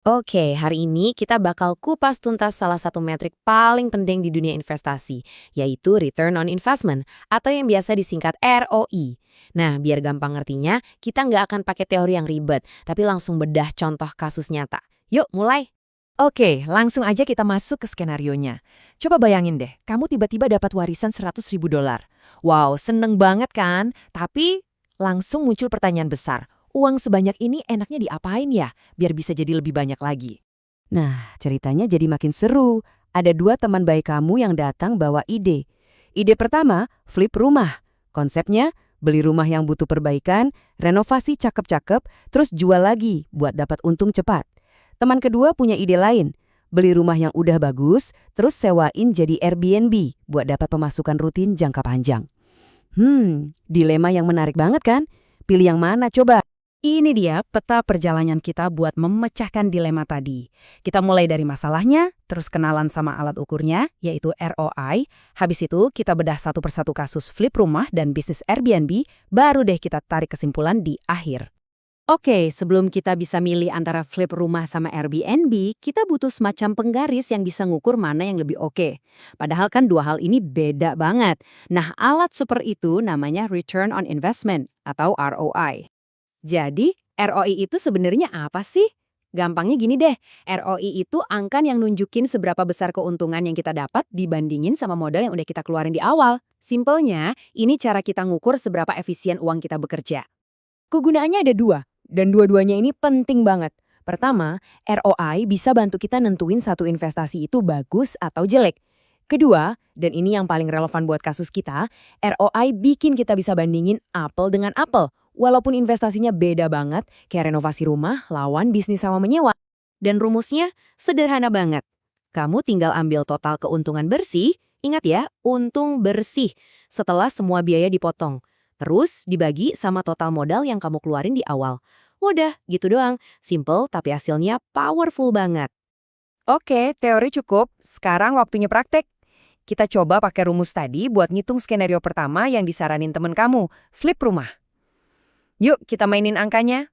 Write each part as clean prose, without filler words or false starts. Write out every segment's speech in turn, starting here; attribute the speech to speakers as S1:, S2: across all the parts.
S1: Oke, hari ini kita bakal kupas tuntas salah satu metrik paling penting di dunia investasi, yaitu Return on Investment, atau yang biasa disingkat ROI. Nah, biar gampang ngertinya, kita nggak akan pakai teori yang ribet, tapi langsung bedah contoh kasus nyata. Yuk, mulai!
S2: Oke, langsung aja kita masuk ke skenarionya. Coba bayangin deh, kamu tiba-tiba dapat warisan 100.000 dolar. Wow, seneng banget kan? Tapi langsung muncul pertanyaan besar. Uang sebanyak ini enaknya diapain ya? Biar bisa jadi lebih banyak lagi.
S3: Nah, ceritanya jadi makin seru. Ada dua teman baik kamu yang datang bawa ide. Ide pertama, flip rumah. Konsepnya, beli rumah yang butuh perbaikan, renovasi cakep-cakep, terus jual lagi buat dapat untung cepat. Teman kedua punya ide lain, beli rumah yang udah bagus, terus sewain jadi Airbnb buat dapat pemasukan rutin jangka panjang. Dilema yang menarik banget kan? Pilih yang mana coba?
S4: Ini dia peta perjalanan kita buat memecahkan dilema tadi. Kita mulai dari masalahnya, terus kenalan sama alat ukurnya, yaitu ROI. Habis itu kita bedah satu persatu kasus flip rumah dan bisnis Airbnb, baru deh kita tarik kesimpulan di akhir.
S1: Oke, sebelum kita bisa milih antara flip rumah sama Airbnb, kita butuh semacam penggaris yang bisa ngukur mana yang lebih oke. Padahal kan dua hal ini beda banget. Nah, alat super itu namanya Return on Investment atau ROI. Jadi, ROI itu sebenarnya apa sih? Gampangnya gini deh, ROI itu angka yang nunjukin seberapa besar keuntungan yang kita dapat dibandingin sama modal yang udah kita keluarin di awal. Simpelnya, ini cara kita ngukur seberapa efisien uang kita bekerja. Kegunaannya ada dua, dan dua-duanya ini penting banget. Pertama, ROI bisa bantu kita nentuin satu investasi itu bagus atau jelek. Kedua, dan ini yang paling relevan buat kasus kita, ROI bikin kita bisa bandingin apel dengan apel, walaupun investasinya beda banget, kayak renovasi rumah lawan bisnis sewa menyewa. Dan rumusnya sederhana banget. Kamu tinggal ambil total keuntungan bersih, ingat ya, untung bersih, setelah semua biaya dipotong. Terus dibagi sama total modal yang kamu keluarin di awal. Udah, gitu doang. Simple tapi hasilnya powerful banget.
S2: Oke, teori cukup. Sekarang waktunya praktek. Kita coba pakai rumus tadi buat ngitung skenario pertama yang disaranin temen kamu, flip rumah. Yuk, kita mainin angkanya.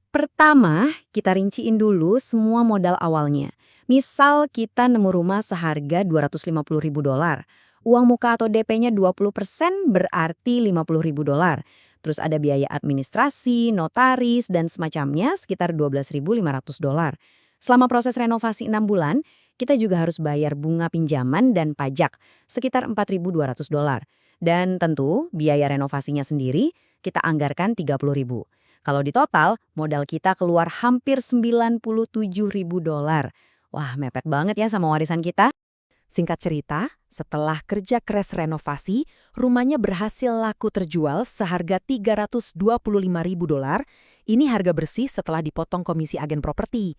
S1: Pertama, kita rinciin dulu semua modal awalnya. Misal kita nemu rumah seharga 250 ribu dolar. Uang muka atau DP-nya 20% berarti 50 ribu dolar. Terus ada biaya administrasi, notaris, dan semacamnya sekitar 12.500 dolar. Selama proses renovasi 6 bulan, kita juga harus bayar bunga pinjaman dan pajak sekitar 4.200 dolar. Dan tentu biaya renovasinya sendiri kita anggarkan 30 ribu. Kalau di total, modal kita keluar hampir 97 ribu dolar. Wah, mepet banget ya sama warisan kita.
S2: Singkat cerita, setelah kerja keras renovasi, rumahnya berhasil laku terjual seharga 325.000 dolar. Ini harga bersih setelah dipotong komisi agen properti.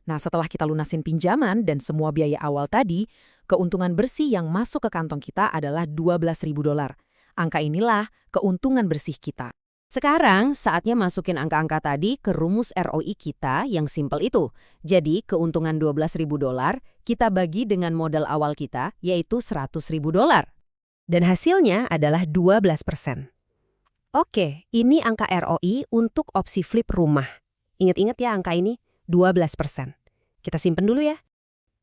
S2: Nah, setelah kita lunasin pinjaman dan semua biaya awal tadi, keuntungan bersih yang masuk ke kantong kita adalah 12.000 dolar. Angka inilah keuntungan bersih kita.
S1: Sekarang saatnya masukin angka-angka tadi ke rumus ROI kita yang simpel itu. Jadi keuntungan 12.000 dolar kita bagi dengan modal awal kita yaitu 100.000 dolar. Dan hasilnya adalah 12%. Oke, ini angka ROI untuk opsi flip rumah. Ingat-ingat ya angka ini, 12%. Kita simpen dulu ya.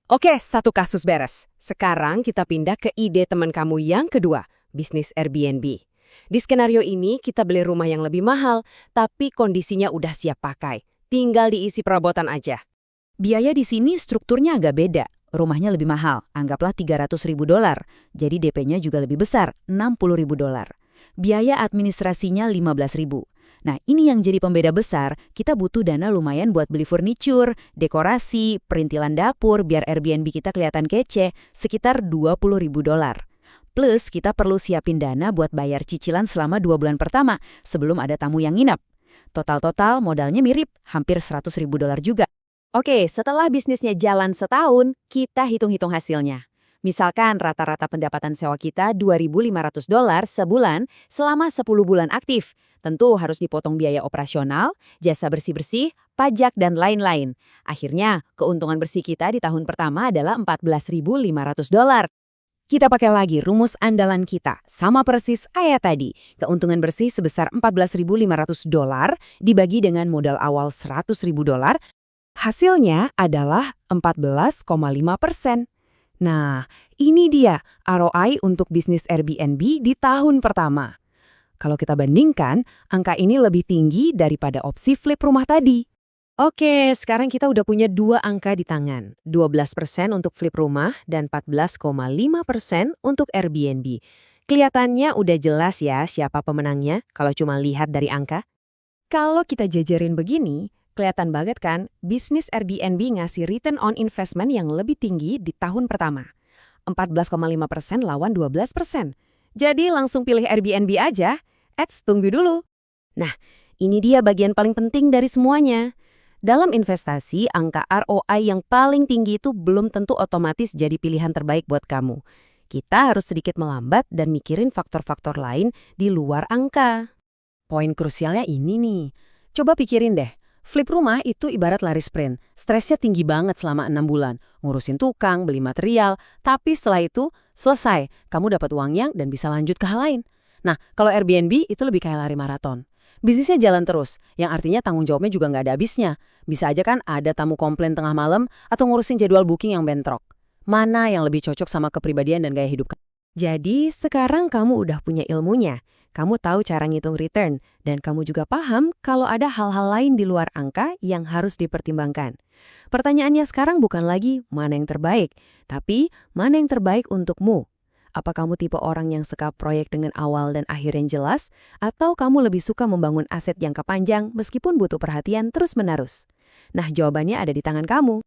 S4: Oke, satu kasus beres. Sekarang kita pindah ke ide teman kamu yang kedua, bisnis Airbnb. Di skenario ini kita beli rumah yang lebih mahal, tapi kondisinya udah siap pakai. Tinggal diisi perabotan aja.
S1: Biaya di sini strukturnya agak beda. Rumahnya lebih mahal, anggaplah 300.000 dolar. Jadi DP-nya juga lebih besar, 60.000 dolar. Biaya administrasinya 15.000. Nah, ini yang jadi pembeda besar, kita butuh dana lumayan buat beli furniture, dekorasi, perintilan dapur biar Airbnb kita kelihatan kece, sekitar 20.000 dolar. Plus, kita perlu siapin dana buat bayar cicilan selama 2 bulan pertama sebelum ada tamu yang nginap. Total-total modalnya mirip, hampir 100.000 dolar juga. Oke, setelah bisnisnya jalan setahun, kita hitung-hitung hasilnya. Misalkan rata-rata pendapatan sewa kita 2.500 dolar sebulan selama 10 bulan aktif. Tentu harus dipotong biaya operasional, jasa bersih-bersih, pajak, dan lain-lain. Akhirnya, keuntungan bersih kita di tahun pertama adalah 14.500 dolar. Kita pakai lagi rumus andalan kita, sama persis ayat tadi. Keuntungan bersih sebesar 14.500 dolar dibagi dengan modal awal 100.000 dolar,
S2: Hasilnya adalah 14,5%. Nah, ini dia ROI untuk bisnis Airbnb di tahun pertama. Kalau kita bandingkan, angka ini lebih tinggi daripada opsi flip rumah tadi.
S1: Oke, sekarang kita udah punya dua angka di tangan. 12% untuk flip rumah dan 14,5% untuk Airbnb. Kelihatannya udah jelas ya siapa pemenangnya kalau cuma lihat dari angka.
S2: Kalau kita jajarin begini, kelihatan banget kan bisnis Airbnb ngasih return on investment yang lebih tinggi di tahun pertama. 14,5% lawan 12%. Jadi langsung pilih Airbnb aja. Tunggu dulu.
S1: Nah, ini dia bagian paling penting dari semuanya. Dalam investasi, angka ROI yang paling tinggi itu belum tentu otomatis jadi pilihan terbaik buat kamu. Kita harus sedikit melambat dan mikirin faktor-faktor lain di luar angka.
S4: Poin krusialnya ini nih. Coba pikirin deh, flip rumah itu ibarat lari sprint. Stresnya tinggi banget selama 6 bulan. Ngurusin tukang, beli material, tapi setelah itu selesai. Kamu dapat uangnya dan bisa lanjut ke hal lain. Nah, kalau Airbnb itu lebih kayak lari maraton. Bisnisnya jalan terus, yang artinya tanggung jawabnya juga nggak ada habisnya. Bisa aja kan ada tamu komplain tengah malam atau ngurusin jadwal booking yang bentrok. Mana yang lebih cocok sama kepribadian dan gaya hidup kamu?
S1: Jadi, sekarang kamu udah punya ilmunya. Kamu tahu cara ngitung return, dan kamu juga paham kalau ada hal-hal lain di luar angka yang harus dipertimbangkan. Pertanyaannya sekarang bukan lagi mana yang terbaik, tapi mana yang terbaik untukmu. Apa kamu tipe orang yang suka proyek dengan awal dan akhir yang jelas, atau kamu lebih suka membangun aset jangka panjang meskipun butuh perhatian terus-menerus? Nah, jawabannya ada di tangan kamu.